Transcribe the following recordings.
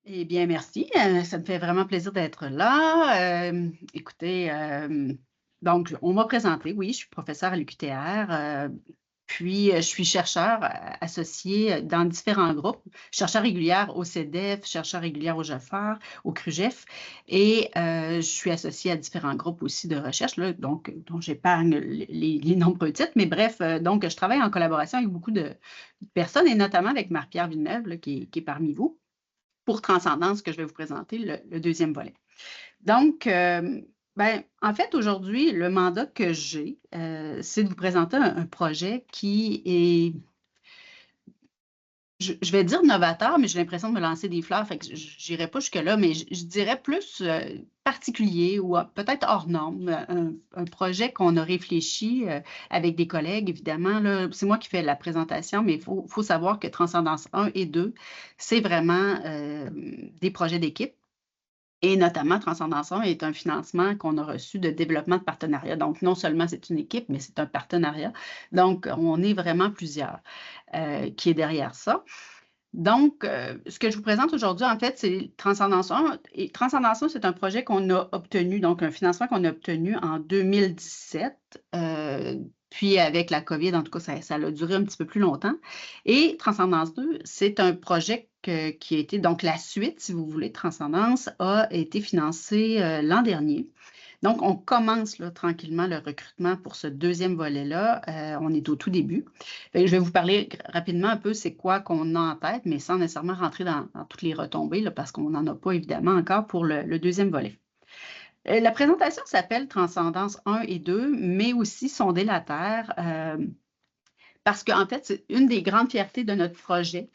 Eh bien, merci. Ça me fait vraiment plaisir d'être là. Écoutez, donc, on m'a présenté, oui, je suis professeure à l'UQTR, puis je suis chercheur associée dans différents groupes, chercheur régulière au CEDEF, chercheur régulière au JEFR, au CRUGEF, et je suis associée à différents groupes aussi de recherche, là, donc, dont j'épargne les nombreux titres, mais bref, donc, je travaille en collaboration avec beaucoup de personnes, et notamment avec Marie-Pierre Villeneuve, là, qui est parmi vous pour Transcendance que je vais vous présenter, le deuxième volet. Donc, en fait, aujourd'hui, le mandat que j'ai, c'est de vous présenter un projet qui est, je vais dire novateur, mais j'ai l'impression de me lancer des fleurs, fait que je n'irai pas jusque-là, mais je dirais plus particulier ou peut-être hors norme, un projet qu'on a réfléchi avec des collègues, évidemment. Là, c'est moi qui fais la présentation, mais il faut savoir que Transcendance 1 et 2, c'est vraiment des projets d'équipe. Et notamment, Transcendance 1 est un financement qu'on a reçu de développement de partenariat. Donc, non seulement c'est une équipe, mais c'est un partenariat. Donc, on est vraiment plusieurs qui est derrière ça. Donc, ce que je vous présente aujourd'hui, en fait, c'est Transcendance 1. Et Transcendance 1, c'est un projet qu'on a obtenu, donc un financement qu'on a obtenu en 2017. Puis avec la COVID, en tout cas, ça a duré un petit peu plus longtemps. Et Transcendance 2, c'est un projet qui a été, donc la suite, si vous voulez, de Transcendance, a été financé l'an dernier. Donc, on commence là, tranquillement le recrutement pour ce deuxième volet-là. On est au tout début. Fait que je vais vous parler rapidement un peu c'est quoi qu'on a en tête, mais sans nécessairement rentrer dans toutes les retombées, là, parce qu'on n'en a pas évidemment encore pour le deuxième volet. La présentation s'appelle Transcendance 1 et 2, mais aussi Sonder la Terre. Parce qu'en fait, c'est une des grandes fiertés de notre projet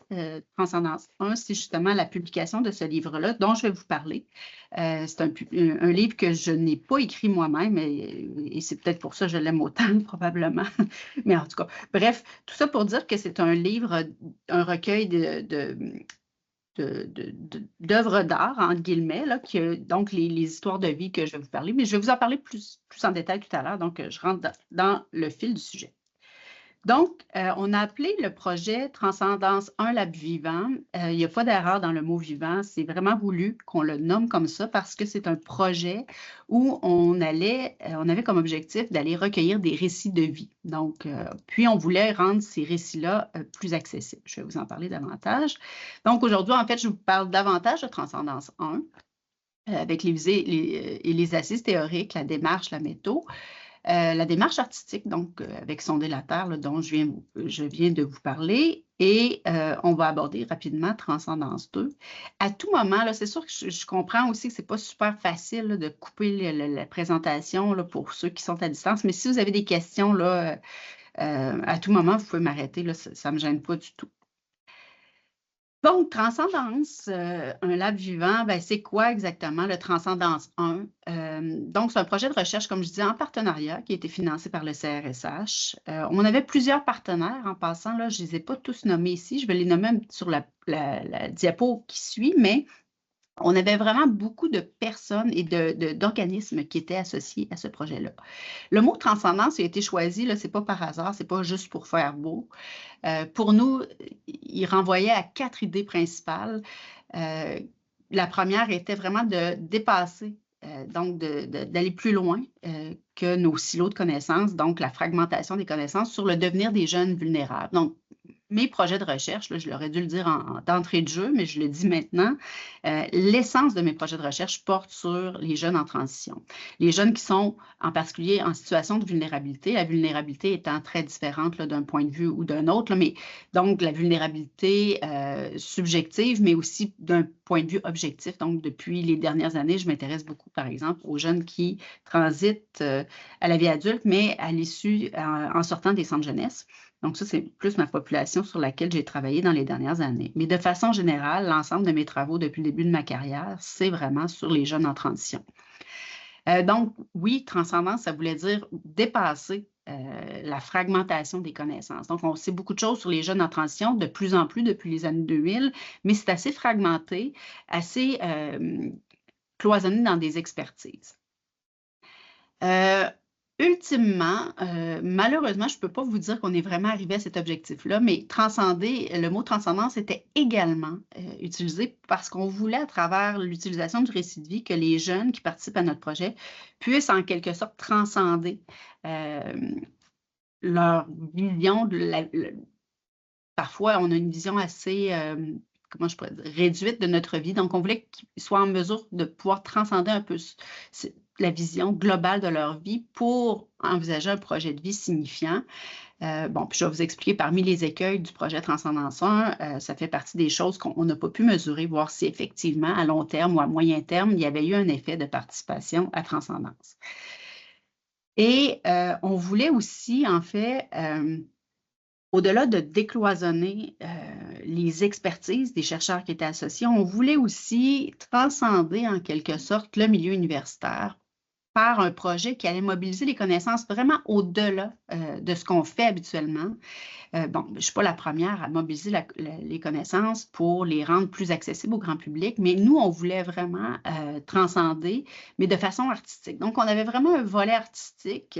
Transcendance 1, c'est justement la publication de ce livre-là dont je vais vous parler. C'est un livre que je n'ai pas écrit moi-même et c'est peut-être pour ça que je l'aime autant, probablement. Mais en tout cas, bref, tout ça pour dire que c'est un livre, un recueil d'œuvres d'art, entre guillemets, là, donc les histoires de vie que je vais vous parler, mais je vais vous en parler plus en détail tout à l'heure, donc je rentre dans le fil du sujet. Donc, on a appelé le projet Transcendance 1 Lab Vivant. Il n'y a pas d'erreur dans le mot vivant. C'est vraiment voulu qu'on le nomme comme ça parce que c'est un projet où on avait comme objectif d'aller recueillir des récits de vie. Donc, puis on voulait rendre ces récits-là plus accessibles. Je vais vous en parler davantage. Donc, aujourd'hui, en fait, je vous parle davantage de Transcendance 1 avec les visées et les assises théoriques, la démarche, la méthode. La démarche artistique, donc avec Sonder la Terre, là, dont je viens de vous parler, et on va aborder rapidement Transcendance 2. À tout moment, là, c'est sûr que je comprends aussi que ce n'est pas super facile là, de couper la présentation là, pour ceux qui sont à distance, mais si vous avez des questions, là, à tout moment, vous pouvez m'arrêter, là, ça ne me gêne pas du tout. Donc, Transcendance, un lab vivant, c'est quoi exactement le Transcendance 1? Donc, c'est un projet de recherche, comme je disais, en partenariat qui a été financé par le CRSH. On avait plusieurs partenaires en passant, là, je ne les ai pas tous nommés ici, je vais les nommer sur la diapo qui suit, mais on avait vraiment beaucoup de personnes et d'organismes qui étaient associés à ce projet-là. Le mot transcendance a été choisi, ce n'est pas par hasard, ce n'est pas juste pour faire beau. Pour nous, il renvoyait à 4 idées principales. La première était vraiment de dépasser, donc d'aller plus loin que nos silos de connaissances, donc la fragmentation des connaissances sur le devenir des jeunes vulnérables. Donc, mes projets de recherche, là, je l'aurais dû le dire d'entrée de jeu, mais je le dis maintenant, l'essence de mes projets de recherche porte sur les jeunes en transition. Les jeunes qui sont en particulier en situation de vulnérabilité, la vulnérabilité étant très différente d'un point de vue ou d'un autre, là, mais donc la vulnérabilité subjective, mais aussi d'un point de vue objectif. Donc, depuis les dernières années, je m'intéresse beaucoup, par exemple, aux jeunes qui transitent à la vie adulte, mais à l'issue, en sortant des centres jeunesse. Donc, ça, c'est plus ma population sur laquelle j'ai travaillé dans les dernières années. Mais de façon générale, l'ensemble de mes travaux depuis le début de ma carrière, c'est vraiment sur les jeunes en transition. Donc, oui, transcendance, ça voulait dire dépasser la fragmentation des connaissances. Donc, on sait beaucoup de choses sur les jeunes en transition, de plus en plus depuis les années 2000, mais c'est assez fragmenté, assez cloisonné dans des expertises. ultimement, malheureusement, je ne peux pas vous dire qu'on est vraiment arrivé à cet objectif-là, mais transcender, le mot transcendance était également utilisé parce qu'on voulait, à travers l'utilisation du récit de vie, que les jeunes qui participent à notre projet puissent en quelque sorte transcender leur vision parfois, on a une vision assez, comment je pourrais dire, réduite de notre vie. Donc, on voulait qu'ils soient en mesure de pouvoir transcender un peu la vision globale de leur vie pour envisager un projet de vie signifiant. Bon, puis je vais vous expliquer parmi les écueils du projet Transcendance 1, ça fait partie des choses qu'on n'a pas pu mesurer, voir si effectivement, à long terme ou à moyen terme, il y avait eu un effet de participation à Transcendance. Et on voulait aussi, en fait, au-delà de décloisonner les expertises des chercheurs qui étaient associés, on voulait aussi transcender en quelque sorte le milieu universitaire par un projet qui allait mobiliser les connaissances vraiment au-delà de ce qu'on fait habituellement. Bon, je ne suis pas la première à mobiliser les connaissances pour les rendre plus accessibles au grand public, mais nous, on voulait vraiment transcender, mais de façon artistique. Donc, on avait vraiment un volet artistique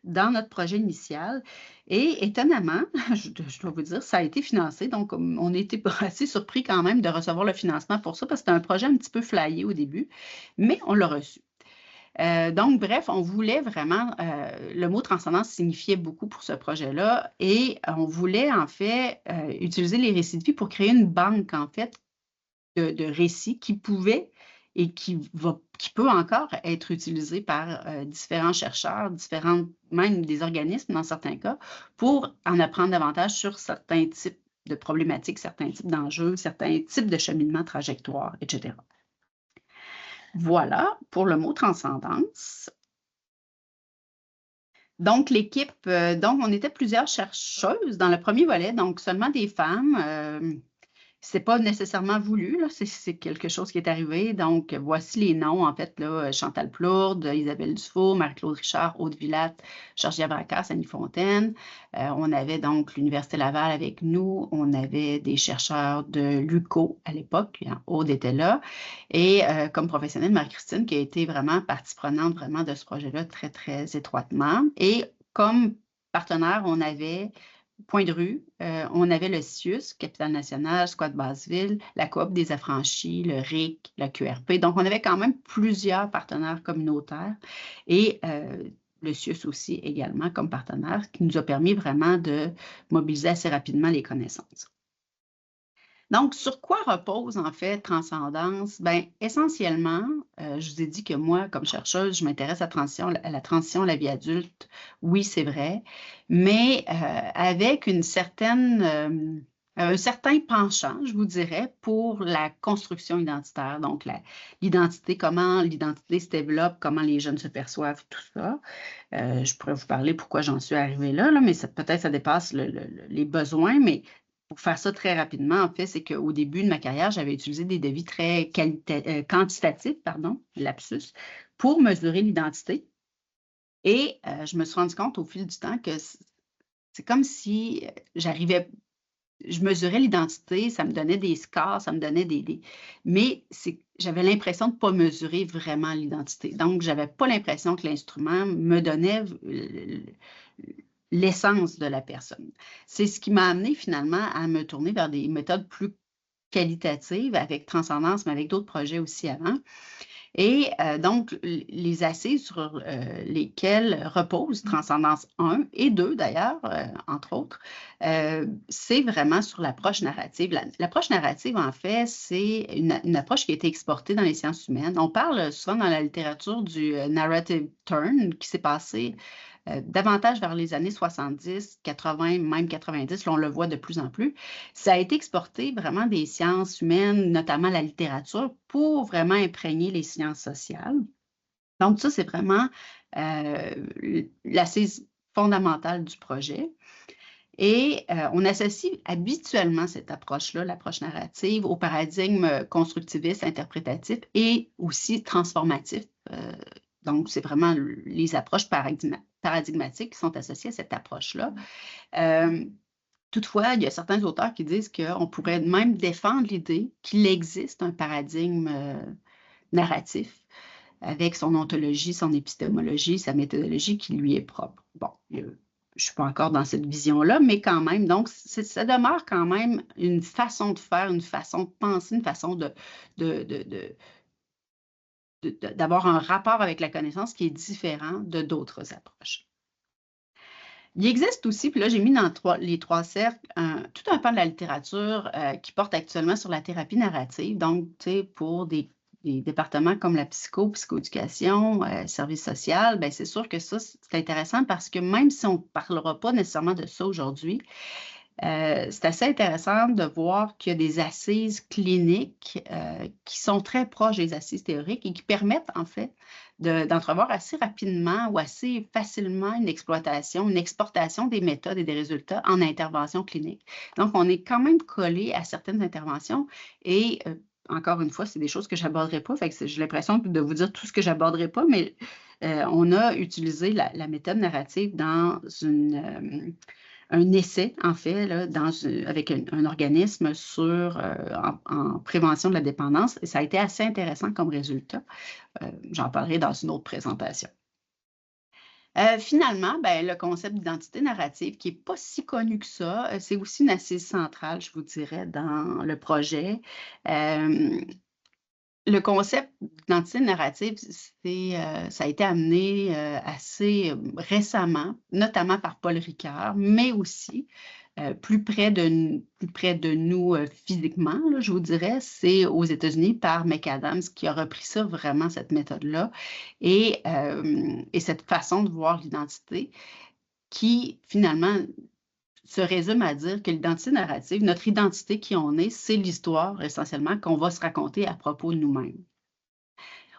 dans notre projet initial. Et étonnamment, je dois vous dire, ça a été financé. Donc, on était assez surpris quand même de recevoir le financement pour ça, parce que c'était un projet un petit peu flyé au début, mais on l'a reçu. Donc, bref, on voulait vraiment, le mot transcendance signifiait beaucoup pour ce projet-là et on voulait en fait utiliser les récits de vie pour créer une banque en fait de récits qui pouvait et qui peut encore être utilisé par différents chercheurs, même des organismes dans certains cas, pour en apprendre davantage sur certains types de problématiques, certains types d'enjeux, certains types de cheminement, trajectoire, etc. Voilà pour le mot transcendance. Donc, l'équipe, donc on était plusieurs chercheuses dans le premier volet, donc seulement des femmes. C'est pas nécessairement voulu, là, c'est quelque chose qui est arrivé. Donc, voici les noms, en fait, là, Chantal Plourde, Isabelle Dufault, Marie-Claude Richard, Aude Villatte, Georgia Bracas, Annie Fontaine. On avait donc l'Université Laval avec nous. On avait des chercheurs de l'UQO à l'époque. Aude était là. Et comme professionnelle, Marie-Christine, qui a été vraiment partie prenante vraiment de ce projet-là très, très étroitement. Et comme partenaire, on avait Point de rue, on avait le CIUS, Capital National, Squat Basseville, la Coop des Affranchis, le RIC, le QRP. Donc, on avait quand même plusieurs partenaires communautaires et le CIUS aussi également comme partenaire qui nous a permis vraiment de mobiliser assez rapidement les connaissances. Donc, sur quoi repose en fait Transcendance? Bien, essentiellement, je vous ai dit que moi, comme chercheuse, je m'intéresse à la transition à la vie adulte. Oui, c'est vrai, mais avec un certain penchant, je vous dirais, pour la construction identitaire. Donc, l'identité, comment l'identité se développe, comment les jeunes se perçoivent, tout ça. Je pourrais vous parler pourquoi j'en suis arrivée là, mais peut-être ça dépasse les besoins, mais pour faire ça très rapidement, en fait, c'est qu'au début de ma carrière, j'avais utilisé des devis très quantitatifs, lapsus, pour mesurer l'identité. Et je me suis rendu compte au fil du temps que c'est comme si je mesurais l'identité, ça me donnait des scores, ça me donnait mais j'avais l'impression de ne pas mesurer vraiment l'identité. Donc, je n'avais pas l'impression que l'instrument me donnait l'essence de la personne. C'est ce qui m'a amené finalement à me tourner vers des méthodes plus qualitatives avec Transcendance, mais avec d'autres projets aussi avant. Et donc, les assises sur lesquelles repose Transcendance 1 et 2 d'ailleurs, entre autres, c'est vraiment sur l'approche narrative. L'approche narrative, en fait, c'est une approche qui a été exportée dans les sciences humaines. On parle souvent dans la littérature du narrative turn qui s'est passé davantage vers les années 70, 80, même 90, là, on le voit de plus en plus. Ça a été exporté vraiment des sciences humaines, notamment la littérature, pour vraiment imprégner les sciences sociales. Donc, ça, c'est vraiment l'assise fondamentale du projet. Et on associe habituellement cette approche-là, l'approche narrative, au paradigme constructiviste, interprétatif et aussi transformatif. Donc, c'est vraiment les approches paradigmatiques qui sont associées à cette approche-là. Toutefois, il y a certains auteurs qui disent qu'on pourrait même défendre l'idée qu'il existe un paradigme narratif avec son ontologie, son épistémologie, sa méthodologie qui lui est propre. Bon, je ne suis pas encore dans cette vision-là, mais quand même, donc ça demeure quand même une façon de faire, une façon de penser, une façon d'avoir un rapport avec la connaissance qui est différent de d'autres approches. Il existe aussi, puis là j'ai mis dans les trois cercles, tout un pan de la littérature qui porte actuellement sur la thérapie narrative, donc tu sais, pour des départements comme la psychoéducation, service social, bien c'est sûr que ça c'est intéressant parce que même si on ne parlera pas nécessairement de ça aujourd'hui, c'est assez intéressant de voir qu'il y a des assises cliniques qui sont très proches des assises théoriques et qui permettent en fait d'entrevoir assez rapidement ou assez facilement une exploitation, une exportation des méthodes et des résultats en intervention clinique. Donc, on est quand même collé à certaines interventions et encore une fois, c'est des choses que je n'aborderai pas, fait que j'ai l'impression de vous dire tout ce que je n'aborderai pas, mais on a utilisé la méthode narrative dans un essai, en fait, là, avec un organisme en prévention de la dépendance. Et ça a été assez intéressant comme résultat. J'en parlerai dans une autre présentation. Finalement, ben, le concept d'identité narrative, qui n'est pas si connu que ça, c'est aussi une assise centrale, je vous dirais, dans le projet. Le concept d'identité narrative, ça a été amené assez récemment, notamment par Paul Ricoeur, mais aussi plus près de nous physiquement, là, je vous dirais, c'est aux États-Unis par McAdams qui a repris ça vraiment, cette méthode-là, et cette façon de voir l'identité qui, finalement, se résume à dire que l'identité narrative, notre identité qui on est, c'est l'histoire essentiellement qu'on va se raconter à propos de nous-mêmes.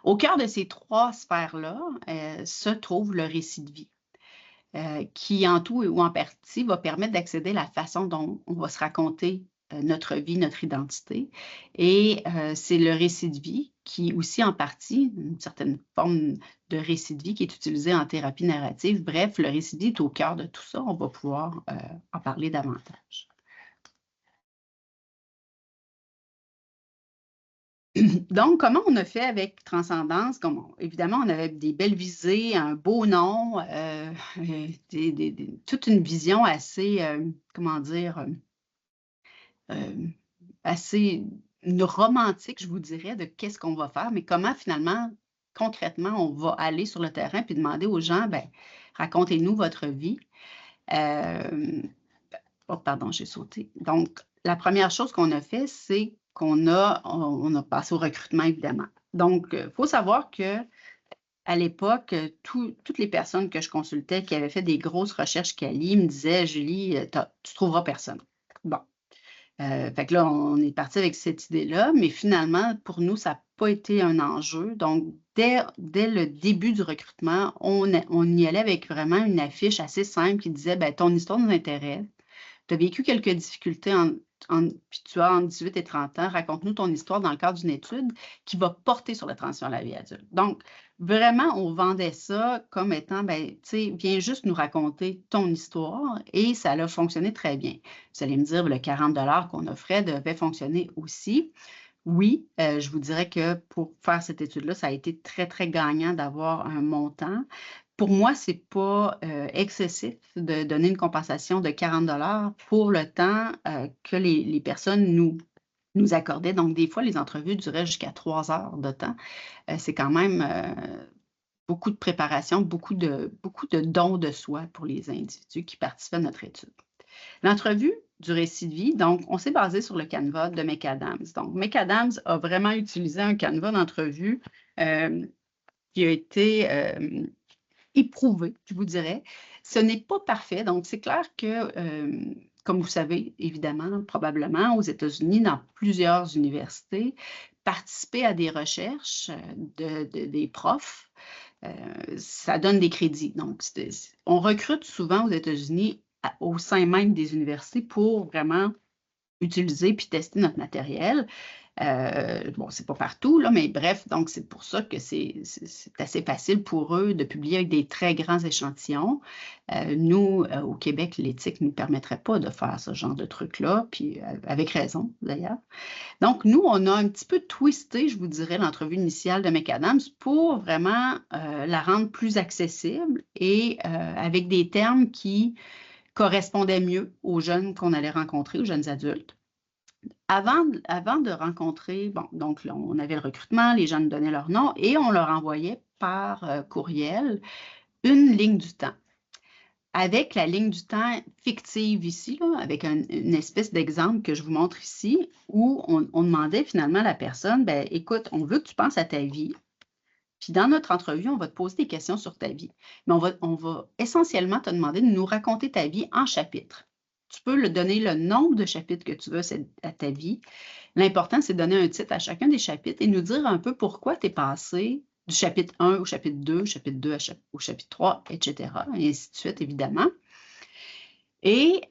Au cœur de ces trois sphères-là se trouve le récit de vie, qui en tout ou en partie va permettre d'accéder à la façon dont on va se raconter notre vie, notre identité. Et c'est le récit de vie qui aussi en partie, une certaine forme de récit de vie qui est utilisé en thérapie narrative. Bref, le récit de vie est au cœur de tout ça. On va pouvoir en parler davantage. Donc, comment on a fait avec Transcendance? Évidemment, on avait des belles visées, un beau nom, toute une vision assez, comment dire, assez romantique, je vous dirais, de qu'est-ce qu'on va faire, mais comment finalement, concrètement, on va aller sur le terrain puis demander aux gens, ben, racontez-nous votre vie. Oh, pardon, j'ai sauté. Donc, la première chose qu'on a fait, c'est qu'on a passé au recrutement, évidemment. Donc, il faut savoir que à l'époque, toutes les personnes que je consultais qui avaient fait des grosses recherches Cali me disaient, Julie, tu trouveras personne. Bon. Fait que là, on est parti avec cette idée-là, mais finalement, pour nous, ça n'a pas été un enjeu. Donc, dès le début du recrutement, on y allait avec vraiment une affiche assez simple qui disait, ben, ton histoire nous intéresse. Tu as vécu quelques difficultés puis tu as entre 18 et 30 ans, raconte-nous ton histoire dans le cadre d'une étude qui va porter sur la transition à la vie adulte. Donc, vraiment, on vendait ça comme étant, ben, tu sais, viens juste nous raconter ton histoire et ça a fonctionné très bien. Vous allez me dire, le 40 $ qu'on offrait devait fonctionner aussi. Oui, je vous dirais que pour faire cette étude-là, ça a été très, très gagnant d'avoir un montant. Pour moi, ce n'est pas excessif de donner une compensation de 40 $ pour le temps que les personnes nous accordaient. Donc, des fois, les entrevues duraient jusqu'à 3 heures de temps. C'est quand même beaucoup de préparation, beaucoup de dons de soi pour les individus qui participaient à notre étude. L'entrevue du récit de vie, donc, on s'est basé sur le Canva de McAdams. Donc, McAdams a vraiment utilisé un Canva d'entrevue qui a été éprouvé, je vous dirais. Ce n'est pas parfait, donc c'est clair que, comme vous savez, évidemment, probablement, aux États-Unis, dans plusieurs universités, participer à des recherches des profs, ça donne des crédits. Donc, on recrute souvent aux États-Unis au sein même des universités pour vraiment utiliser puis tester notre matériel. Bon, c'est pas partout, là, mais bref, donc c'est pour ça que c'est assez facile pour eux de publier avec des très grands échantillons. Nous, au Québec, l'éthique ne nous permettrait pas de faire ce genre de truc-là, puis avec raison, d'ailleurs. Donc, nous, on a un petit peu twisté, je vous dirais, l'entrevue initiale de McAdams pour vraiment la rendre plus accessible et avec des termes qui correspondaient mieux aux jeunes qu'on allait rencontrer, aux jeunes adultes. Avant de rencontrer, bon, donc là, on avait le recrutement, les gens nous donnaient leur nom et on leur envoyait par courriel une ligne du temps. Avec la ligne du temps fictive ici, là, avec une espèce d'exemple que je vous montre ici, où on demandait finalement à la personne, ben, écoute, on veut que tu penses à ta vie, puis dans notre entrevue, on va te poser des questions sur ta vie. Mais on va essentiellement te demander de nous raconter ta vie en chapitres. Tu peux donner le nombre de chapitres que tu veux à ta vie. L'important, c'est de donner un titre à chacun des chapitres et nous dire un peu pourquoi tu es passé du chapitre 1 au chapitre 2, chapitre 2 au chapitre 3, etc. Et ainsi de suite, évidemment. Et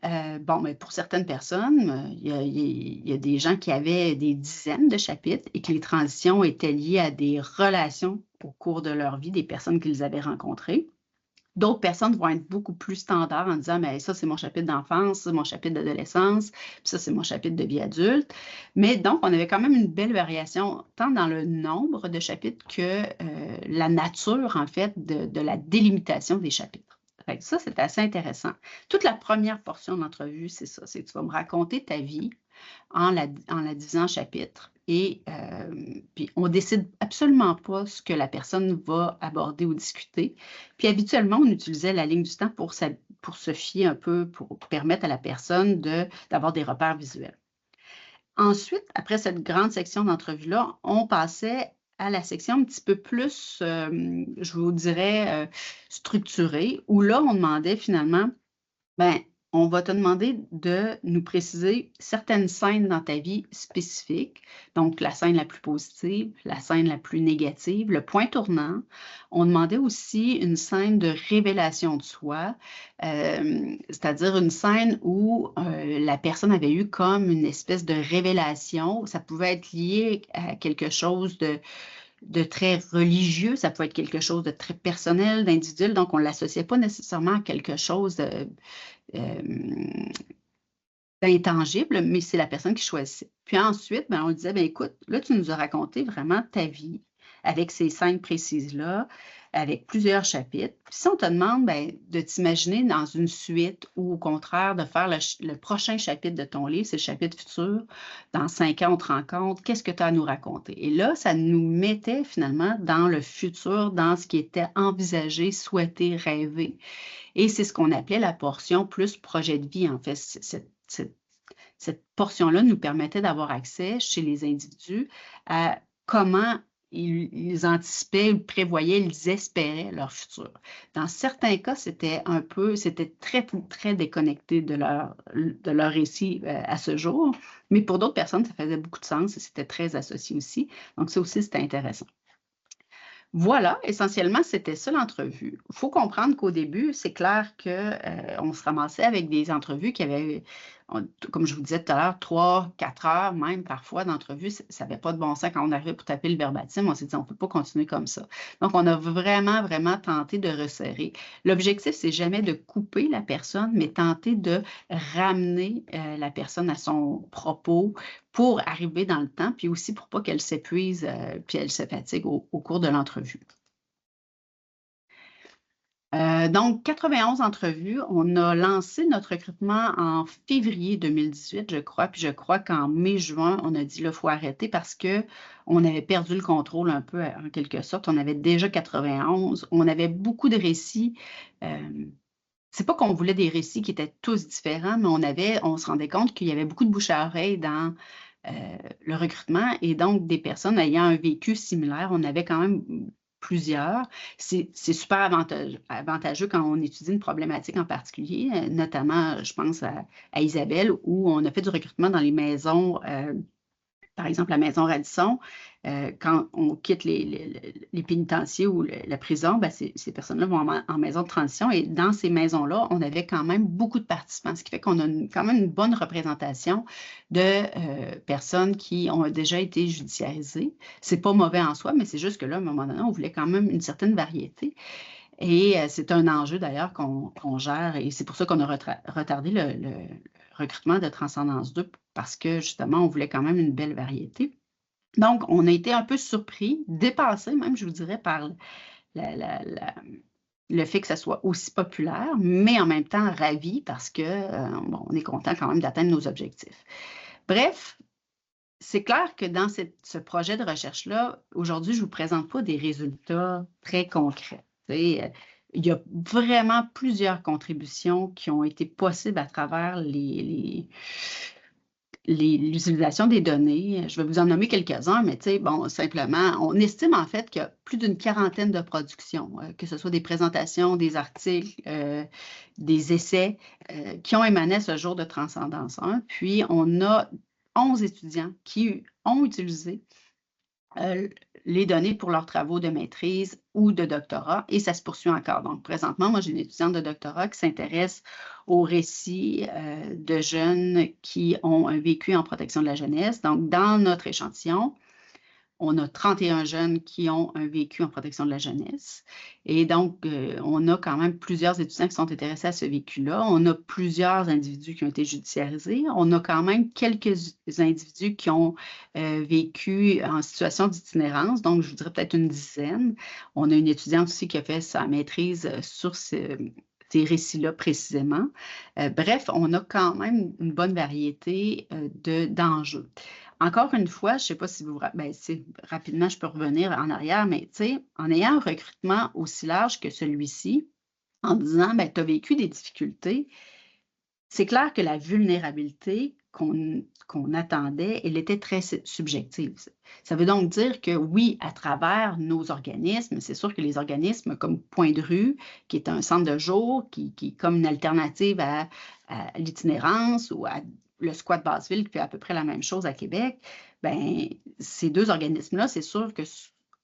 bon, mais pour certaines personnes, il y a des gens qui avaient des dizaines de chapitres et que les transitions étaient liées à des relations au cours de leur vie, des personnes qu'ils avaient rencontrées. D'autres personnes vont être beaucoup plus standards en disant, mais ça, c'est mon chapitre d'enfance, ça, c'est mon chapitre d'adolescence, puis ça, c'est mon chapitre de vie adulte. Mais donc, on avait quand même une belle variation, tant dans le nombre de chapitres que la nature, en fait, de la délimitation des chapitres. Ça, c'est assez intéressant. Toute la première portion de l'entrevue, c'est ça, c'est que tu vas me raconter ta vie en la divisant en chapitres. Et puis, on ne décide absolument pas ce que la personne va aborder ou discuter. Puis, habituellement, on utilisait la ligne du temps pour se fier un peu, pour permettre à la personne d'avoir des repères visuels. Ensuite, après cette grande section d'entrevue-là, on passait à la section un petit peu plus, je vous dirais, structurée, où là, on demandait finalement, ben, on va te demander de nous préciser certaines scènes dans ta vie spécifiques. Donc, la scène la plus positive, la scène la plus négative, le point tournant. On demandait aussi une scène de révélation de soi, c'est-à-dire une scène où la personne avait eu comme une espèce de révélation. Ça pouvait être lié à quelque chose de très religieux, ça peut être quelque chose de très personnel, d'individuel, donc on ne l'associait pas nécessairement à quelque chose d'intangible, mais c'est la personne qui choisissait. Puis ensuite, ben, on disait, ben, écoute, là, tu nous as raconté vraiment ta vie avec ces scènes précises-là, avec plusieurs chapitres. Puis si on te demande ben, de t'imaginer dans une suite ou au contraire de faire le prochain chapitre de ton livre, c'est le chapitre futur, dans 5 ans, on te rencontre, qu'est-ce que tu as à nous raconter? Et là, ça nous mettait finalement dans le futur, dans ce qui était envisagé, souhaité, rêvé. Et c'est ce qu'on appelait la portion plus projet de vie. En fait, cette portion-là nous permettait d'avoir accès chez les individus à comment ils anticipaient, ils prévoyaient, ils espéraient leur futur. Dans certains cas, c'était très, très déconnecté de leur récit à ce jour, mais pour d'autres personnes, ça faisait beaucoup de sens et c'était très associé aussi. Donc, ça aussi, c'était intéressant. Voilà, essentiellement, c'était ça l'entrevue. Il faut comprendre qu'au début, c'est clair qu'on se ramassait avec des entrevues qui avaient, comme je vous disais tout à l'heure, 3, 4 heures même parfois d'entrevue. Ça n'avait pas de bon sens quand on arrivait pour taper le verbatim. On s'est dit, on ne peut pas continuer comme ça. Donc, on a vraiment, vraiment tenté de resserrer. L'objectif, c'est jamais de couper la personne, mais tenter de ramener la personne à son propos pour arriver dans le temps, puis aussi pour pas qu'elle s'épuise, puis elle se fatigue au cours de l'entrevue. Donc, 91 entrevues. On a lancé notre recrutement en février 2018, je crois, puis je crois qu'en mai-juin, on a dit, là, il faut arrêter parce qu'on avait perdu le contrôle un peu, en quelque sorte. On avait déjà 91. On avait beaucoup de récits. C'est pas qu'on voulait des récits qui étaient tous différents, mais on se rendait compte qu'il y avait beaucoup de bouche à oreille dans le recrutement et donc des personnes ayant un vécu similaire. On avait quand même plusieurs. C'est super avantageux quand on étudie une problématique en particulier, notamment, je pense à Isabelle, où on a fait du recrutement dans les maisons par exemple, la maison Radisson, quand on quitte les pénitenciers ou la prison, ben ces personnes-là vont en maison de transition. Et dans ces maisons-là, on avait quand même beaucoup de participants, ce qui fait qu'on a quand même une bonne représentation de personnes qui ont déjà été judiciarisées. C'est pas mauvais en soi, mais c'est juste que là, à un moment donné, on voulait quand même une certaine variété. Et c'est un enjeu d'ailleurs qu'on gère. Et c'est pour ça qu'on a retardé le recrutement de Transcendance 2 parce que justement, on voulait quand même une belle variété. Donc, on a été un peu surpris, dépassé même, je vous dirais, par le fait que ça soit aussi populaire, mais en même temps ravis parce que bon, on est content quand même d'atteindre nos objectifs. Bref, c'est clair que dans ce projet de recherche-là, aujourd'hui, je ne vous présente pas des résultats très concrets. Il y a vraiment plusieurs contributions qui ont été possibles à travers l'utilisation des données. Je vais vous en nommer quelques-uns, mais bon, simplement, on estime en fait qu'il y a plus d'une quarantaine de productions, que ce soit des présentations, des articles, des essais qui ont émané à ce jour de Transcendance 1. Puis, on a 11 étudiants qui ont utilisé les données pour leurs travaux de maîtrise ou de doctorat, et ça se poursuit encore. Donc, présentement, moi, j'ai une étudiante de doctorat qui s'intéresse aux récits de jeunes qui ont un vécu en protection de la jeunesse. Donc, dans notre échantillon, on a 31 jeunes qui ont un vécu en protection de la jeunesse. Et donc, on a quand même plusieurs étudiants qui sont intéressés à ce vécu-là. On a plusieurs individus qui ont été judiciarisés. On a quand même quelques individus qui ont vécu en situation d'itinérance. Donc, je vous dirais peut-être une dizaine. On a une étudiante aussi qui a fait sa maîtrise sur ces récits-là précisément. Bref, on a quand même une bonne variété d'enjeux. Encore une fois, je ne sais pas si vous... rapidement, je peux revenir en arrière, mais en ayant un recrutement aussi large que celui-ci, en disant, tu as vécu des difficultés, c'est clair que la vulnérabilité qu'on attendait, elle était très subjective. Ça veut donc dire que oui, à travers nos organismes, c'est sûr que les organismes comme Point de rue, qui est un centre de jour, qui est comme une alternative à l'itinérance ou à le squat Basseville, qui fait à peu près la même chose à Québec, ces deux organismes-là, c'est sûr que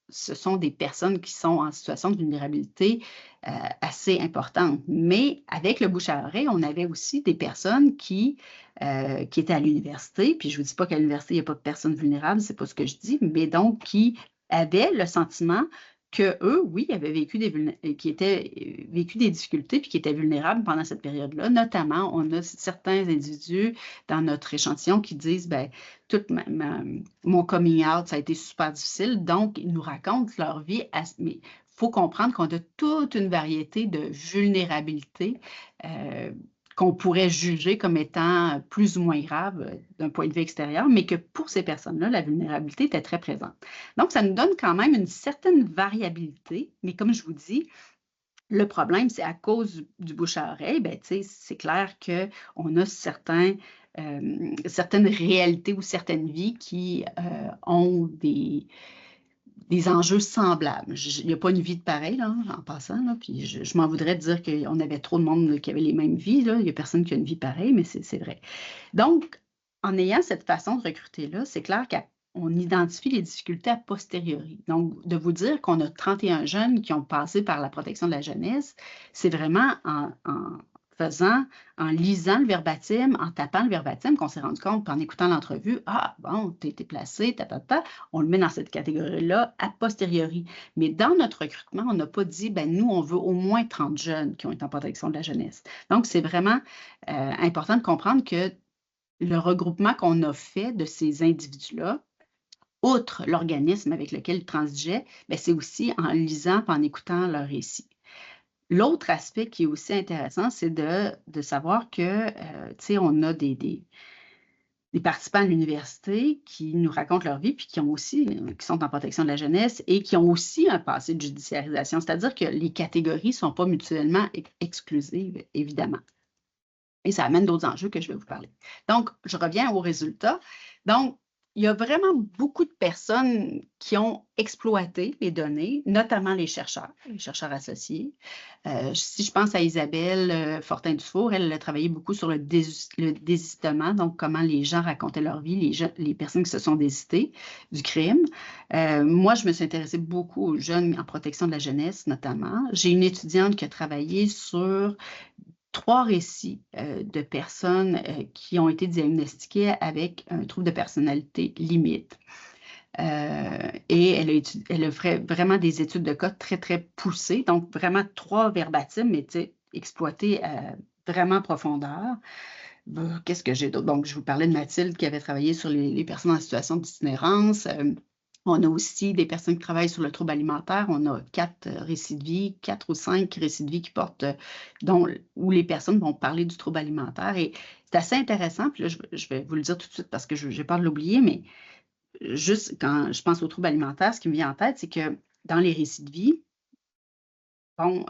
ce sont des personnes qui sont en situation de vulnérabilité assez importante. Mais avec le bouche à oreille, on avait aussi des personnes qui étaient à l'université, puis je ne vous dis pas qu'à l'université, il n'y a pas de personnes vulnérables, ce n'est pas ce que je dis, mais donc qui avaient le sentiment qu'eux, oui, avaient vécu vécu des difficultés puis qui étaient vulnérables pendant cette période-là. Notamment, on a certains individus dans notre échantillon qui disent, tout mon coming out, ça a été super difficile. Donc, ils nous racontent leur vie. Mais il faut comprendre qu'on a toute une variété de vulnérabilités qu'on pourrait juger comme étant plus ou moins grave d'un point de vue extérieur, mais que pour ces personnes-là, la vulnérabilité était très présente. Donc, ça nous donne quand même une certaine variabilité, mais comme je vous dis, le problème, c'est à cause du bouche à oreille, c'est clair qu'on a certaines réalités ou certaines vies qui ont des enjeux semblables. Il n'y a pas une vie de pareil, là, en passant, là, puis je m'en voudrais de dire qu'on avait trop de monde qui avait les mêmes vies. Là. Il n'y a personne qui a une vie pareille, mais c'est vrai. Donc, en ayant cette façon de recruter-là, c'est clair qu'on identifie les difficultés a posteriori. Donc, de vous dire qu'on a 31 jeunes qui ont passé par la protection de la jeunesse, c'est vraiment en lisant le verbatim, en tapant le verbatim, qu'on s'est rendu compte, en écoutant l'entrevue, tu as été placé, on le met dans cette catégorie-là a posteriori. Mais dans notre recrutement, on n'a pas dit, nous, on veut au moins 30 jeunes qui ont été en protection de la jeunesse. Donc, c'est vraiment important de comprendre que le regroupement qu'on a fait de ces individus-là, outre l'organisme avec lequel ils transigeaient, c'est aussi en lisant et en écoutant leur récit. L'autre aspect qui est aussi intéressant, c'est de savoir que, on a des participants à l'université qui nous racontent leur vie, puis qui sont en protection de la jeunesse et qui ont aussi un passé de judiciarisation. C'est-à-dire que les catégories ne sont pas mutuellement exclusives, évidemment. Et ça amène d'autres enjeux que je vais vous parler. Donc, je reviens aux résultats. Donc, il y a vraiment beaucoup de personnes qui ont exploité les données, notamment les chercheurs associés. Si je pense à Isabelle Fortin-Dufour, elle a travaillé beaucoup sur le désistement, donc comment les gens racontaient leur vie, les personnes qui se sont désistées du crime. Moi, je me suis intéressée beaucoup aux jeunes en protection de la jeunesse, notamment. J'ai une étudiante qui a travaillé sur 3 récits de personnes qui ont été diagnostiquées avec un trouble de personnalité limite. Et elle a fait vraiment des études de cas très, très poussées, donc vraiment 3 verbatims, mais exploités vraiment en profondeur. Qu'est-ce que j'ai d'autre? Donc, je vous parlais de Mathilde qui avait travaillé sur les personnes en situation d'itinérance. On a aussi des personnes qui travaillent sur le trouble alimentaire. On a 4 récits de vie, 4 ou 5 récits de vie qui portent, où les personnes vont parler du trouble alimentaire. Et c'est assez intéressant. Puis là, je vais vous le dire tout de suite parce que je n'ai peur de l'oublier, mais juste quand je pense au trouble alimentaire, ce qui me vient en tête, c'est que dans les récits de vie, bon,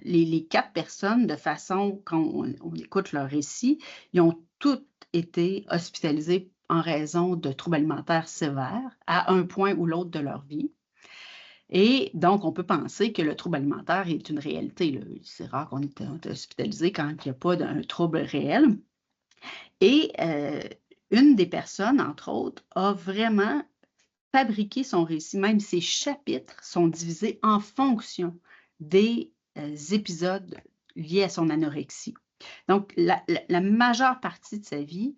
les 4 personnes, de façon, quand on écoute leur récit, ils ont toutes été hospitalisées en raison de troubles alimentaires sévères à un point ou l'autre de leur vie. Et donc, on peut penser que le trouble alimentaire est une réalité. C'est rare qu'on est hospitalisé quand il n'y a pas d'un trouble réel. Et une des personnes, entre autres, a vraiment fabriqué son récit. Même ses chapitres sont divisés en fonction des épisodes liés à son anorexie. Donc, la majeure partie de sa vie,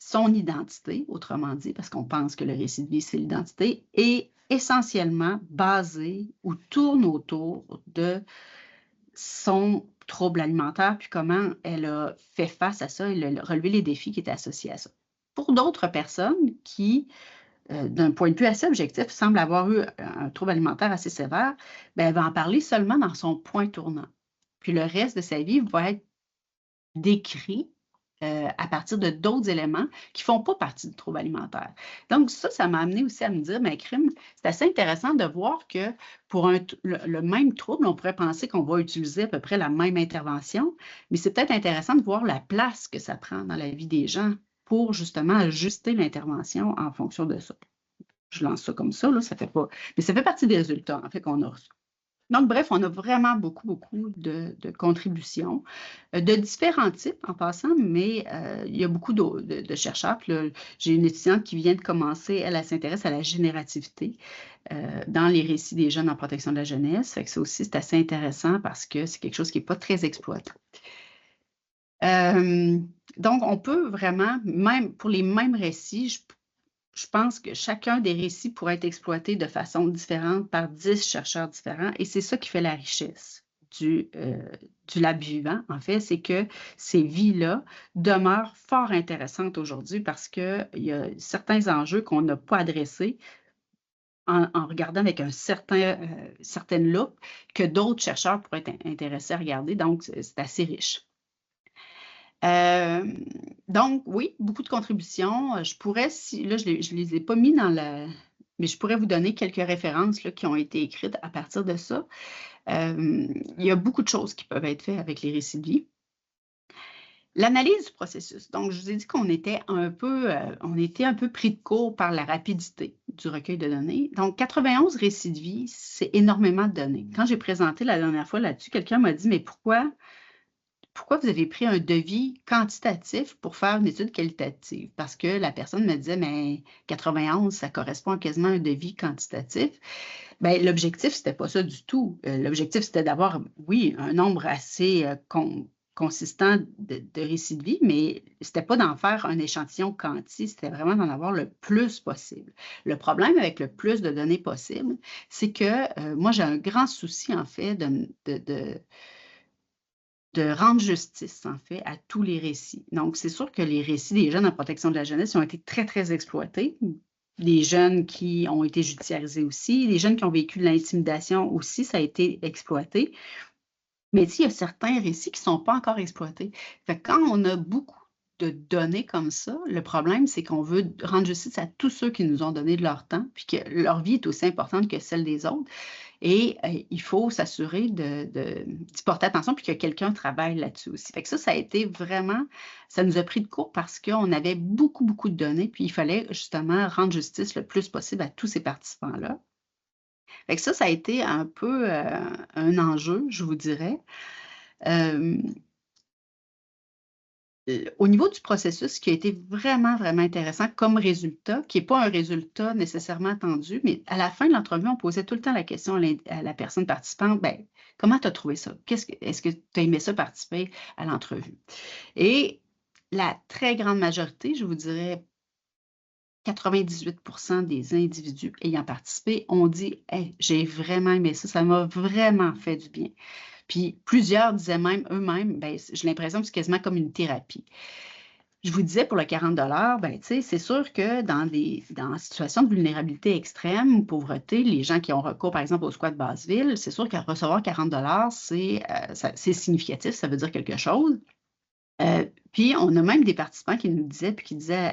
son identité, autrement dit, parce qu'on pense que le récit de vie, c'est l'identité, est essentiellement basé ou tourne autour de son trouble alimentaire, puis comment elle a fait face à ça, elle a relevé les défis qui étaient associés à ça. Pour d'autres personnes qui, d'un point de vue assez objectif, semblent avoir eu un trouble alimentaire assez sévère, bien, elle va en parler seulement dans son point tournant. Puis le reste de sa vie va être décrit à partir de d'autres éléments qui ne font pas partie du trouble alimentaire. Donc ça m'a amené aussi à me dire, mais crime, c'est assez intéressant de voir que pour le même trouble, on pourrait penser qu'on va utiliser à peu près la même intervention, mais c'est peut-être intéressant de voir la place que ça prend dans la vie des gens pour justement ajuster l'intervention en fonction de ça. Je lance ça comme ça, là, ça fait pas... Mais ça fait partie des résultats, en fait, qu'on a reçus. Donc, bref, on a vraiment beaucoup, beaucoup de contributions de différents types en passant, mais il y a beaucoup de chercheurs. J'ai une étudiante qui vient de commencer, elle s'intéresse à la générativité dans les récits des jeunes en protection de la jeunesse. Fait que ça aussi, c'est assez intéressant parce que c'est quelque chose qui n'est pas très exploité. Donc, on peut vraiment, même pour les mêmes récits, je pense que chacun des récits pourrait être exploité de façon différente par 10 chercheurs différents et c'est ça qui fait la richesse du lab vivant, en fait, c'est que ces vies-là demeurent fort intéressantes aujourd'hui parce qu'il y a certains enjeux qu'on n'a pas adressés en regardant avec un certaine loupe que d'autres chercheurs pourraient être intéressés à regarder, donc c'est assez riche. Donc, oui, beaucoup de contributions. Je pourrais, là, je ne les ai pas mis dans mais je pourrais vous donner quelques références là, qui ont été écrites à partir de ça. Il y a beaucoup de choses qui peuvent être faites avec les récits de vie. L'analyse du processus. Donc, je vous ai dit qu'on était un peu pris de court par la rapidité du recueil de données. Donc, 91 récits de vie, c'est énormément de données. Quand j'ai présenté la dernière fois là-dessus, quelqu'un m'a dit, mais pourquoi vous avez pris un devis quantitatif pour faire une étude qualitative? Parce que la personne me disait, mais 91, ça correspond quasiment à un devis quantitatif. Bien, l'objectif, c'était pas ça du tout. L'objectif, c'était d'avoir, oui, un nombre assez consistant de récits de vie, mais c'était pas d'en faire un échantillon quanti, c'était vraiment d'en avoir le plus possible. Le problème avec le plus de données possible, c'est que moi, j'ai un grand souci, en fait, de rendre justice, en fait, à tous les récits. Donc, c'est sûr que les récits des jeunes en protection de la jeunesse ont été très, très exploités. Les jeunes qui ont été judiciarisés aussi, les jeunes qui ont vécu de l'intimidation aussi, ça a été exploité. Mais il y a certains récits qui ne sont pas encore exploités. Fait que quand on a beaucoup de données comme ça, le problème, c'est qu'on veut rendre justice à tous ceux qui nous ont donné de leur temps, puis que leur vie est aussi importante que celle des autres. Et il faut s'assurer d'y porter attention puis que quelqu'un travaille là-dessus aussi. Fait que ça a été vraiment, ça nous a pris de court parce qu'on avait beaucoup, beaucoup de données, puis il fallait justement rendre justice le plus possible à tous ces participants-là. Fait que ça a été un peu un enjeu, je vous dirais. Au niveau du processus, ce qui a été vraiment, vraiment intéressant comme résultat, qui n'est pas un résultat nécessairement attendu, mais à la fin de l'entrevue, on posait tout le temps la question à la personne participante, ben, comment tu as trouvé ça? Est-ce que tu as aimé ça participer à l'entrevue? Et la très grande majorité, je vous dirais 98% des individus ayant participé ont dit hey, j'ai vraiment aimé ça, ça m'a vraiment fait du bien. Puis plusieurs disaient même eux-mêmes, ben, j'ai l'impression que c'est quasiment comme une thérapie. Je vous disais pour le 40 ben, c'est sûr que dans une situation de vulnérabilité extrême ou pauvreté, les gens qui ont recours, par exemple, au squat Basseville, c'est sûr qu'à recevoir 40 c'est significatif, ça veut dire quelque chose. Puis on a même des participants qui nous disaient, puis qui disaient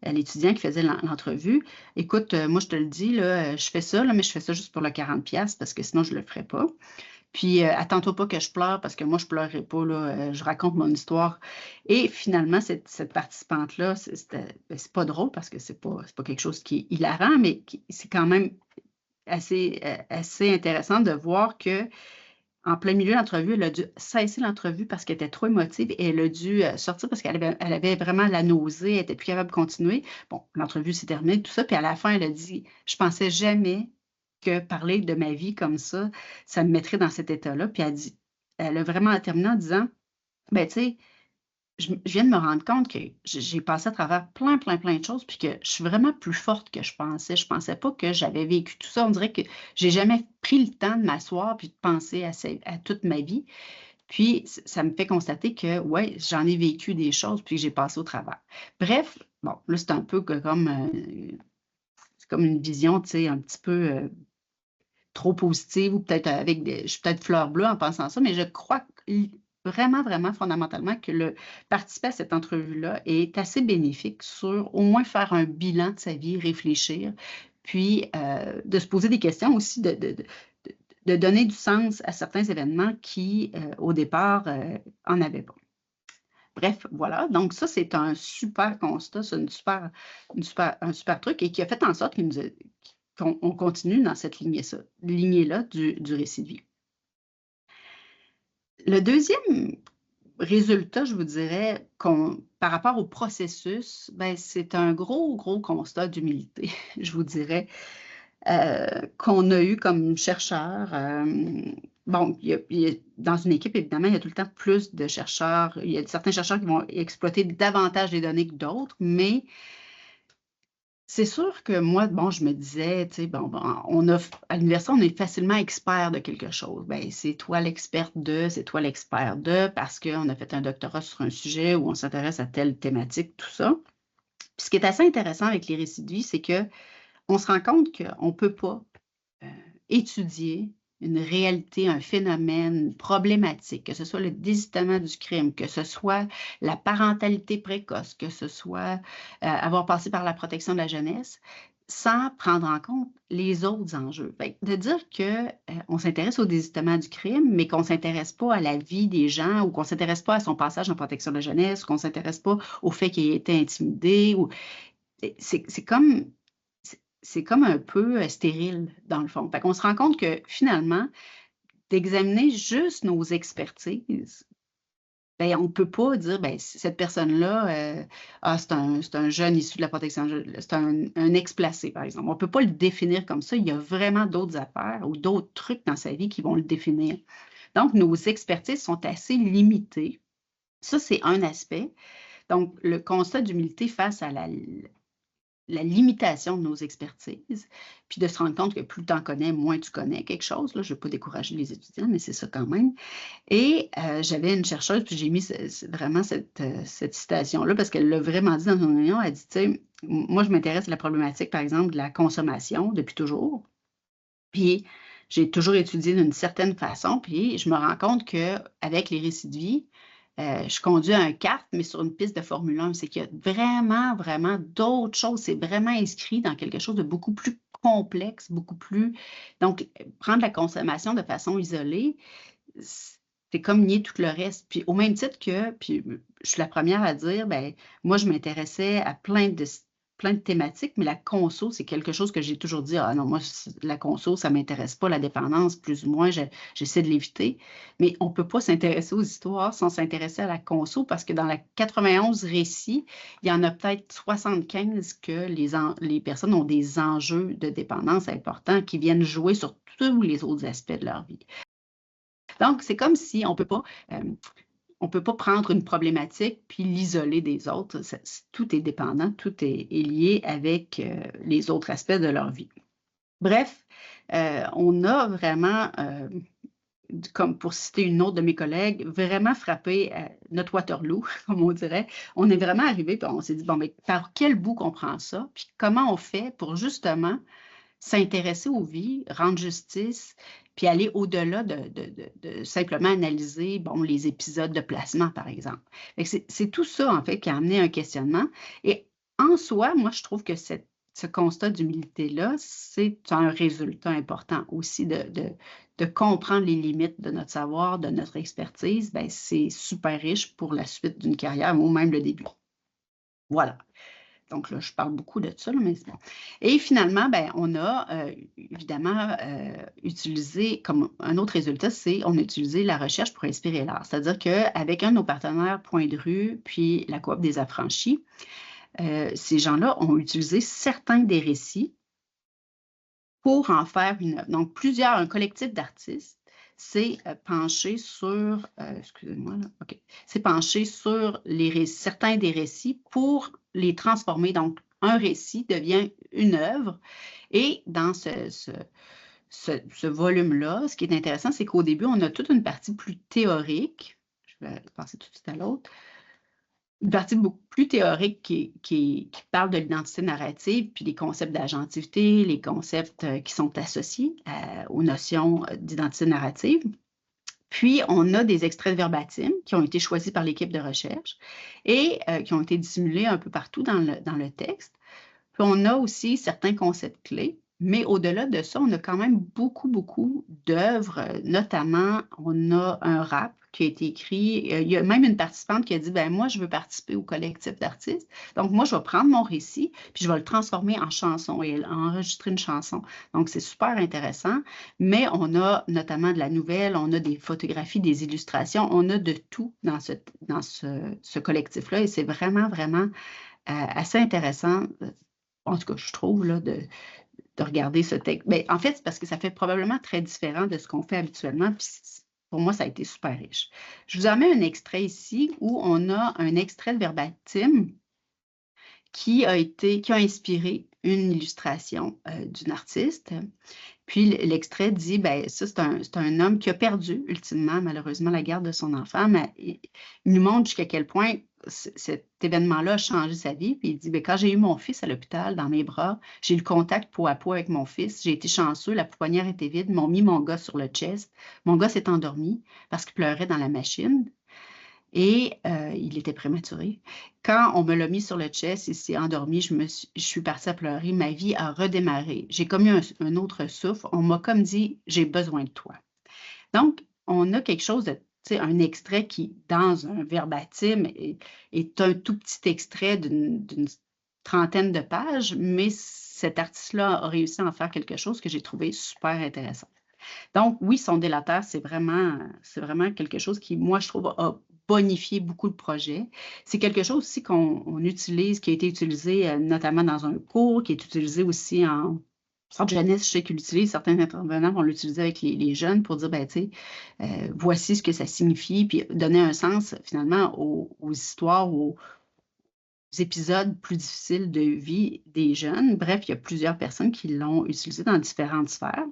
à l'étudiant qui faisait l'entrevue, écoute, moi je te le dis, là, je fais ça, là, mais je fais ça juste pour le 40$ parce que sinon je ne le ferais pas. Puis, attends-toi pas que je pleure parce que moi, je pleurerai pas, là, je raconte mon histoire. Et finalement, cette participante-là, c'est pas drôle parce que c'est pas quelque chose qui est hilarant, mais c'est quand même assez intéressant de voir que en plein milieu de l'entrevue, elle a dû cesser l'entrevue parce qu'elle était trop émotive et elle a dû sortir parce qu'elle avait vraiment la nausée, elle n'était plus capable de continuer. Bon, l'entrevue s'est terminée, tout ça, puis à la fin, elle a dit « Je pensais jamais que parler de ma vie comme ça me mettrait dans cet état-là. » Puis elle a vraiment terminé en disant « Ben, tu sais, je viens de me rendre compte que j'ai passé à travers plein, plein, plein de choses, puis que je suis vraiment plus forte que je pensais. Je pensais pas que j'avais vécu tout ça. On dirait que j'ai jamais pris le temps de m'asseoir puis de penser à toute ma vie. Puis, ça me fait constater que, ouais, j'en ai vécu des choses, puis que j'ai passé au travers. Bref, bon, là, c'est un peu c'est comme une vision, tu sais, un petit peu trop positive ou peut-être je suis peut-être fleur bleue en pensant ça, mais je crois vraiment, vraiment fondamentalement que le participer à cette entrevue-là est assez bénéfique sur au moins faire un bilan de sa vie, réfléchir, puis de se poser des questions aussi, de donner du sens à certains événements qui, au départ, en avaient pas. Bref, voilà. Donc, ça, c'est un super constat, c'est un super truc et qui a fait en sorte qu'on continue dans cette lignée-là du récit de vie. Le deuxième résultat, je vous dirais, par rapport au processus, ben, c'est un gros, gros constat d'humilité, je vous dirais, qu'on a eu comme chercheur. Bon, dans une équipe, évidemment, il y a tout le temps plus de chercheurs. Il y a certains chercheurs qui vont exploiter davantage les données que d'autres, mais c'est sûr que moi, bon, je me disais, tu sais, à l'université, on est facilement expert de quelque chose. Ben, c'est toi l'experte c'est toi l'expert parce qu'on a fait un doctorat sur un sujet où on s'intéresse à telle thématique, tout ça. Puis ce qui est assez intéressant avec les récits de vie, c'est qu'on se rend compte qu'on ne peut pas étudier une réalité, un phénomène, une problématique, que ce soit le désistement du crime, que ce soit la parentalité précoce, que ce soit avoir passé par la protection de la jeunesse, sans prendre en compte les autres enjeux. De dire qu'on s'intéresse au désistement du crime, mais qu'on ne s'intéresse pas à la vie des gens ou qu'on ne s'intéresse pas à son passage en protection de la jeunesse, qu'on ne s'intéresse pas au fait qu'il ait été intimidé. C'est comme un peu stérile, dans le fond. Fait qu'on se rend compte que finalement, d'examiner juste nos expertises, ben, on ne peut pas dire, ben, cette personne-là, c'est un jeune issu de la protection, c'est un ex-placé, par exemple. On ne peut pas le définir comme ça. Il y a vraiment d'autres affaires ou d'autres trucs dans sa vie qui vont le définir. Donc, nos expertises sont assez limitées. Ça, c'est un aspect. Donc, le constat d'humilité face à la limitation de nos expertises, puis de se rendre compte que plus tu en connais, moins tu connais quelque chose. Là, je ne veux pas décourager les étudiants, mais c'est ça quand même. Et j'avais une chercheuse, puis j'ai mis vraiment cette citation-là, parce qu'elle l'a vraiment dit dans son réunion. Elle dit, tu sais, moi, je m'intéresse à la problématique, par exemple, de la consommation depuis toujours. Puis, j'ai toujours étudié d'une certaine façon, puis je me rends compte qu'avec les récits de vie, je conduis un kart, mais sur une piste de Formule 1. C'est qu'il y a vraiment, vraiment d'autres choses. C'est vraiment inscrit dans quelque chose de beaucoup plus complexe, beaucoup plus... Donc, prendre la consommation de façon isolée, c'est comme nier tout le reste. Puis au même titre que, puis je suis la première à dire, ben moi, je m'intéressais à plein de thématiques, mais la conso, c'est quelque chose que j'ai toujours dit, ah non, moi, la conso, ça ne m'intéresse pas, la dépendance, plus ou moins, j'essaie de l'éviter. Mais on ne peut pas s'intéresser aux histoires sans s'intéresser à la conso, parce que dans la 91 récits, il y en a peut-être 75 que les personnes ont des enjeux de dépendance importants qui viennent jouer sur tous les autres aspects de leur vie. Donc, c'est comme si on ne peut pas prendre une problématique puis l'isoler des autres. Tout est dépendant, tout est lié avec les autres aspects de leur vie. Bref, on a vraiment, comme pour citer une autre de mes collègues, vraiment frappé notre Waterloo, comme on dirait. On est vraiment arrivé, puis on s'est dit, bon, mais par quel bout qu'on prend ça? Puis comment on fait pour justement s'intéresser aux vies, rendre justice, puis aller au-delà de simplement analyser les épisodes de placement, par exemple. C'est tout ça, en fait, qui a amené un questionnement. Et en soi, moi, je trouve que ce constat d'humilité-là, c'est un résultat important aussi de comprendre les limites de notre savoir, de notre expertise. Bien, c'est super riche pour la suite d'une carrière ou même le début. Voilà. Donc là, je parle beaucoup de ça, mais c'est bon. Et finalement, ben, on a évidemment utilisé, comme un autre résultat, on a utilisé la recherche pour inspirer l'art. C'est-à-dire qu'avec un de nos partenaires, Point de rue, puis la Coop des affranchis, ces gens-là ont utilisé certains des récits pour en faire une œuvre. Donc, un collectif d'artistes s'est penché sur, excusez-moi, là, OK, s'est penché sur certains des récits pour les transformer. Donc, un récit devient une œuvre. Et dans ce volume-là, ce qui est intéressant, c'est qu'au début, on a toute une partie plus théorique. Je vais passer tout de suite à l'autre. Une partie beaucoup plus théorique qui parle de l'identité narrative, puis les concepts d'agentivité, les concepts qui sont associés aux notions d'identité narrative. Puis, on a des extraits de verbatim qui ont été choisis par l'équipe de recherche et qui ont été dissimulés un peu partout dans le texte. Puis, on a aussi certains concepts clés. Mais au-delà de ça, on a quand même beaucoup, beaucoup d'œuvres. Notamment, on a un rap qui a été écrit. Il y a même une participante qui a dit, ben moi, je veux participer au collectif d'artistes. Donc, moi, je vais prendre mon récit, puis je vais le transformer en chanson et enregistrer une chanson. Donc, c'est super intéressant. Mais on a notamment de la nouvelle, on a des photographies, des illustrations, on a de tout dans ce collectif-là. Et c'est vraiment, vraiment assez intéressant. En tout cas, je trouve, là, de regarder ce texte. Mais en fait, c'est parce que ça fait probablement très différent de ce qu'on fait habituellement. Puis pour moi, ça a été super riche. Je vous en mets un extrait ici où on a un extrait de verbatim qui a inspiré une illustration d'une artiste. Puis l'extrait dit, ben ça, c'est un homme qui a perdu ultimement, malheureusement, la garde de son enfant, mais il nous montre jusqu'à quel point cet événement-là a changé sa vie. Puis il dit, ben, quand j'ai eu mon fils à l'hôpital, dans mes bras, j'ai eu le contact peau à peau avec mon fils. J'ai été chanceux, la pouponnière était vide, ils m'ont mis mon gars sur le chest. Mon gars s'est endormi parce qu'il pleurait dans la machine. Et il était prématuré. Quand on me l'a mis sur le chest, il s'est endormi, je suis partie à pleurer. Ma vie a redémarré. J'ai comme eu un autre souffle. On m'a comme dit, j'ai besoin de toi. Donc, on a quelque chose de, un extrait qui, dans un verbatim, est un tout petit extrait d'une trentaine de pages, mais cet artiste-là a réussi à en faire quelque chose que j'ai trouvé super intéressant. Donc, oui, son délateur, c'est vraiment quelque chose qui, moi, je trouve, a bonifié beaucoup le projet. C'est quelque chose aussi qu'on utilise, qui a été utilisé notamment dans un cours, qui est utilisé aussi en centre jeunesse. Je sais qu'ils l'utilisent, certains intervenants vont l'utiliser avec les jeunes pour dire, ben, tu sais, voici ce que ça signifie, puis donner un sens, finalement, aux histoires, aux épisodes plus difficiles de vie des jeunes. Bref, il y a plusieurs personnes qui l'ont utilisé dans différentes sphères.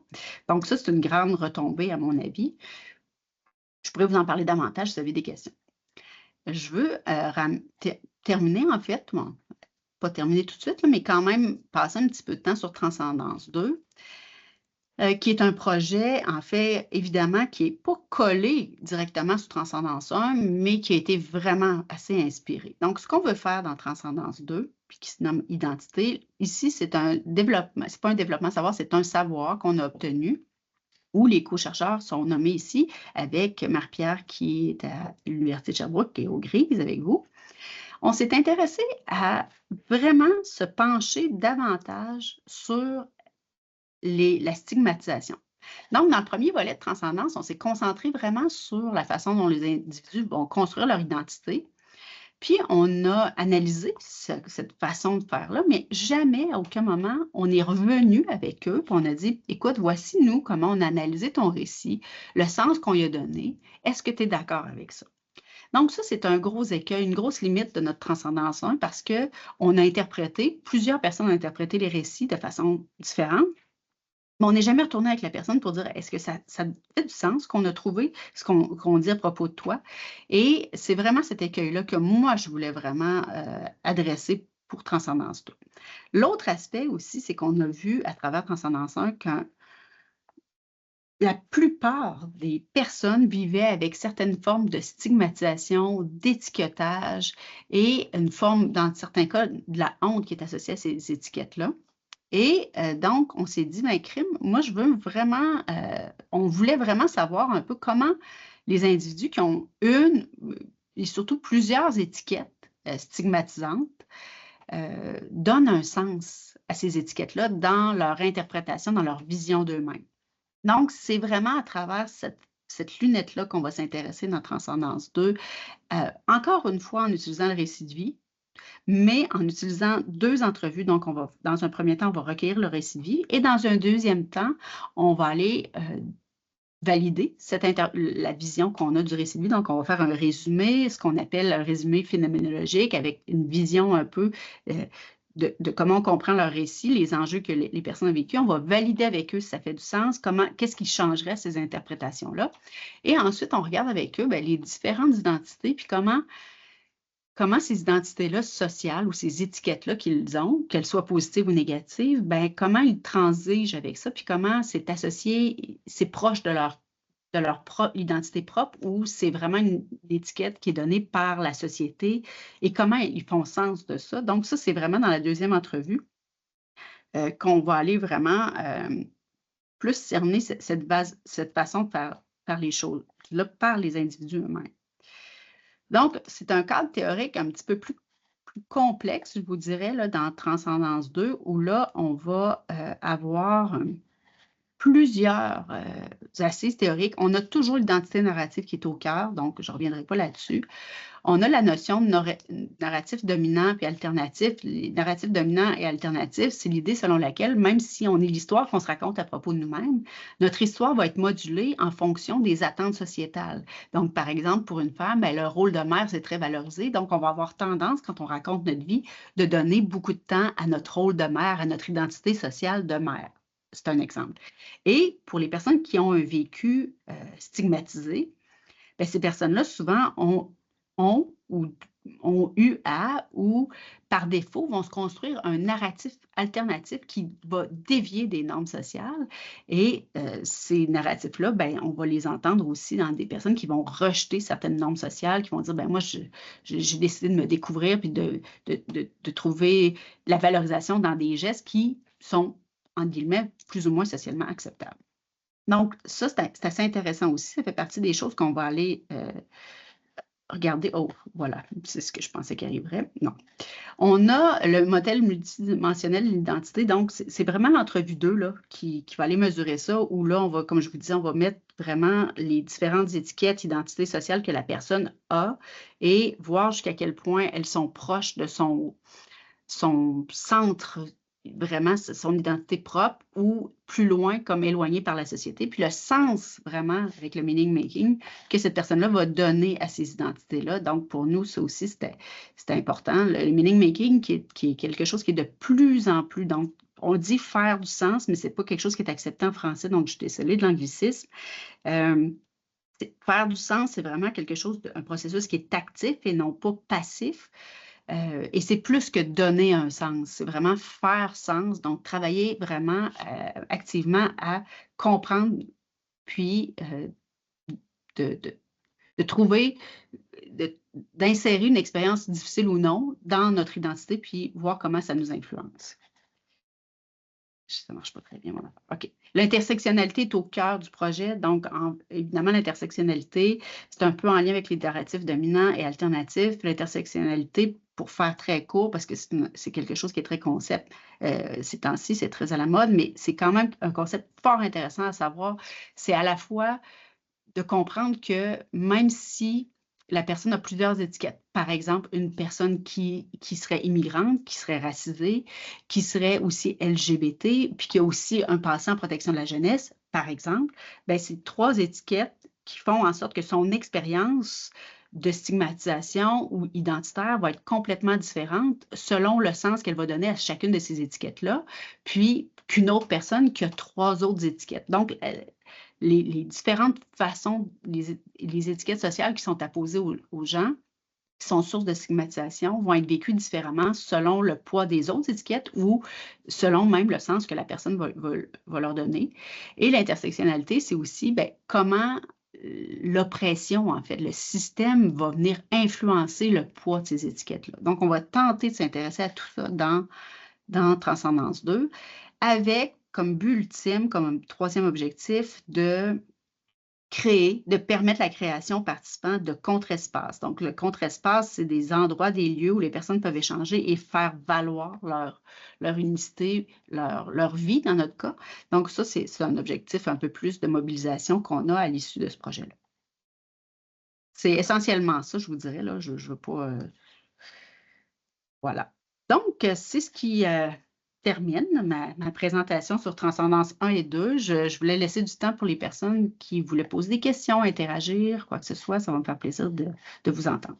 Donc ça, c'est une grande retombée, à mon avis. Je pourrais vous en parler davantage si vous avez des questions. Je veux terminer, en fait, bon, pas terminer tout de suite, là, mais quand même passer un petit peu de temps sur Transcendance 2, qui est un projet, en fait, évidemment, qui n'est pas collé directement sur Transcendance 1, mais qui a été vraiment assez inspiré. Donc, ce qu'on veut faire dans Transcendance 2, puis qui se nomme identité. Ici, c'est un développement, c'est pas un développement de savoir, c'est un savoir qu'on a obtenu, où les co-chercheurs sont nommés ici, avec Marie-Pierre qui est à l'Université de Sherbrooke et au Grise avec vous. On s'est intéressé à vraiment se pencher davantage sur la stigmatisation. Donc, dans le premier volet de transcendance, on s'est concentré vraiment sur la façon dont les individus vont construire leur identité. Puis, on a analysé cette façon de faire-là, mais jamais, à aucun moment, on est revenu avec eux, puis on a dit, écoute, voici nous, comment on a analysé ton récit, le sens qu'on y a donné. Est-ce que tu es d'accord avec ça? Donc, ça, c'est un gros écueil, une grosse limite de notre transcendance 1 parce qu'on a interprété, plusieurs personnes ont interprété les récits de façon différente. Mais on n'est jamais retourné avec la personne pour dire est-ce que ça fait du sens qu'on a trouvé, ce qu'on dit à propos de toi? Et c'est vraiment cet écueil-là que moi, je voulais vraiment adresser pour Transcendance 2. L'autre aspect aussi, c'est qu'on a vu à travers Transcendance 1 que la plupart des personnes vivaient avec certaines formes de stigmatisation, d'étiquetage et une forme, dans certains cas, de la honte qui est associée à ces étiquettes-là. Et donc, on s'est dit, ben, crime, moi, je veux vraiment, on voulait vraiment savoir un peu comment les individus qui ont une et surtout plusieurs étiquettes stigmatisantes donnent un sens à ces étiquettes-là dans leur interprétation, dans leur vision d'eux-mêmes. Donc, c'est vraiment à travers cette lunette-là qu'on va s'intéresser dans Transcendance 2, encore une fois en utilisant le récit de vie, mais en utilisant 2 entrevues. Donc, dans un premier temps, on va recueillir le récit de vie et dans un deuxième temps, on va aller valider la vision qu'on a du récit de vie. Donc, on va faire un résumé, ce qu'on appelle un résumé phénoménologique avec une vision un peu de comment on comprend leur récit, les enjeux que les personnes ont vécu. On va valider avec eux si ça fait du sens, qu'est-ce qui changerait ces interprétations-là. Et ensuite, on regarde avec eux les différentes identités, puis comment ces identités-là sociales ou ces étiquettes-là qu'ils ont, qu'elles soient positives ou négatives, comment ils transigent avec ça, puis comment c'est associé, c'est proche de leur identité propre ou c'est vraiment une étiquette qui est donnée par la société et comment ils font sens de ça. Donc, ça, c'est vraiment dans la deuxième entrevue qu'on va aller vraiment plus cerner cette façon de faire les choses là, par les individus eux-mêmes. Donc, c'est un cadre théorique un petit peu plus complexe, je vous dirais, là, dans Transcendance 2, où là, on va avoir plusieurs assises théoriques. On a toujours l'identité narrative qui est au cœur, donc je ne reviendrai pas là-dessus. On a la notion de narratif dominant puis alternatif. Les narratifs dominants et alternatifs, c'est l'idée selon laquelle, même si on est l'histoire qu'on se raconte à propos de nous-mêmes, notre histoire va être modulée en fonction des attentes sociétales. Donc, par exemple, pour une femme, le rôle de mère, c'est très valorisé. Donc, on va avoir tendance, quand on raconte notre vie, de donner beaucoup de temps à notre rôle de mère, à notre identité sociale de mère. C'est un exemple. Et pour les personnes qui ont un vécu stigmatisé, ces personnes-là, souvent, ont eu à ou par défaut vont se construire un narratif alternatif qui va dévier des normes sociales. Et ces narratifs-là, on va les entendre aussi dans des personnes qui vont rejeter certaines normes sociales, qui vont dire, moi, j'ai décidé de me découvrir puis de trouver la valorisation dans des gestes qui sont, entre guillemets, plus ou moins socialement acceptables. Donc, ça, c'est assez intéressant aussi. Ça fait partie des choses qu'on va aller regarder. Oh, voilà, c'est ce que je pensais qu'il arriverait. Non. On a le modèle multidimensionnel de l'identité. Donc, c'est vraiment l'entrevue 2 là, qui va aller mesurer ça, où là, on va, comme je vous disais, on va mettre vraiment les différentes étiquettes, identités sociales que la personne a et voir jusqu'à quel point elles sont proches de son centre, vraiment son identité propre ou plus loin comme éloignée par la société. Puis le sens vraiment avec le meaning making que cette personne-là va donner à ces identités-là. Donc pour nous, ça aussi, c'était important. Le meaning making qui est quelque chose qui est de plus en plus, donc on dit faire du sens, mais c'est pas quelque chose qui est accepté en français, donc je suis désolée de l'anglicisme. Faire du sens, c'est vraiment quelque chose, un processus qui est actif et non pas passif. Et c'est plus que donner un sens, c'est vraiment faire sens, donc travailler vraiment activement à comprendre, puis de trouver, d'insérer une expérience difficile ou non dans notre identité, puis voir comment ça nous influence. Ça ne marche pas très bien, mon affaire. OK. L'intersectionnalité est au cœur du projet. Donc, évidemment, l'intersectionnalité, c'est un peu en lien avec les narratifs dominants et alternatifs. L'intersectionnalité, pour faire très court, parce que c'est quelque chose qui est très concept ces temps-ci, c'est très à la mode, mais c'est quand même un concept fort intéressant à savoir. C'est à la fois de comprendre que même si la personne a plusieurs étiquettes. Par exemple, une personne qui serait immigrante, qui serait racisée, qui serait aussi LGBT, puis qui a aussi un passé en protection de la jeunesse, par exemple, bien, c'est 3 étiquettes qui font en sorte que son expérience de stigmatisation ou identitaire va être complètement différente selon le sens qu'elle va donner à chacune de ces étiquettes-là, puis qu'une autre personne qui a 3 autres étiquettes. Donc, les différentes façons, les étiquettes sociales qui sont apposées aux gens, qui sont source de stigmatisation, vont être vécues différemment selon le poids des autres étiquettes ou selon même le sens que la personne va leur donner. Et l'intersectionnalité, c'est aussi comment l'oppression, en fait, le système va venir influencer le poids de ces étiquettes-là. Donc, on va tenter de s'intéresser à tout ça dans Transcendance 2, avec comme but ultime, comme un 3e objectif, de permettre la création aux participants de contre-espaces. Donc, le contre-espace, c'est des endroits, des lieux où les personnes peuvent échanger et faire valoir leur unicité, leur vie, dans notre cas. Donc, ça, c'est un objectif un peu plus de mobilisation qu'on a à l'issue de ce projet-là. C'est essentiellement ça, je vous dirais, là. Je ne veux pas... Voilà. Donc, c'est ce qui termine ma présentation sur Transcendance 1 et 2. Je voulais laisser du temps pour les personnes qui voulaient poser des questions, interagir, quoi que ce soit. Ça va me faire plaisir de vous entendre.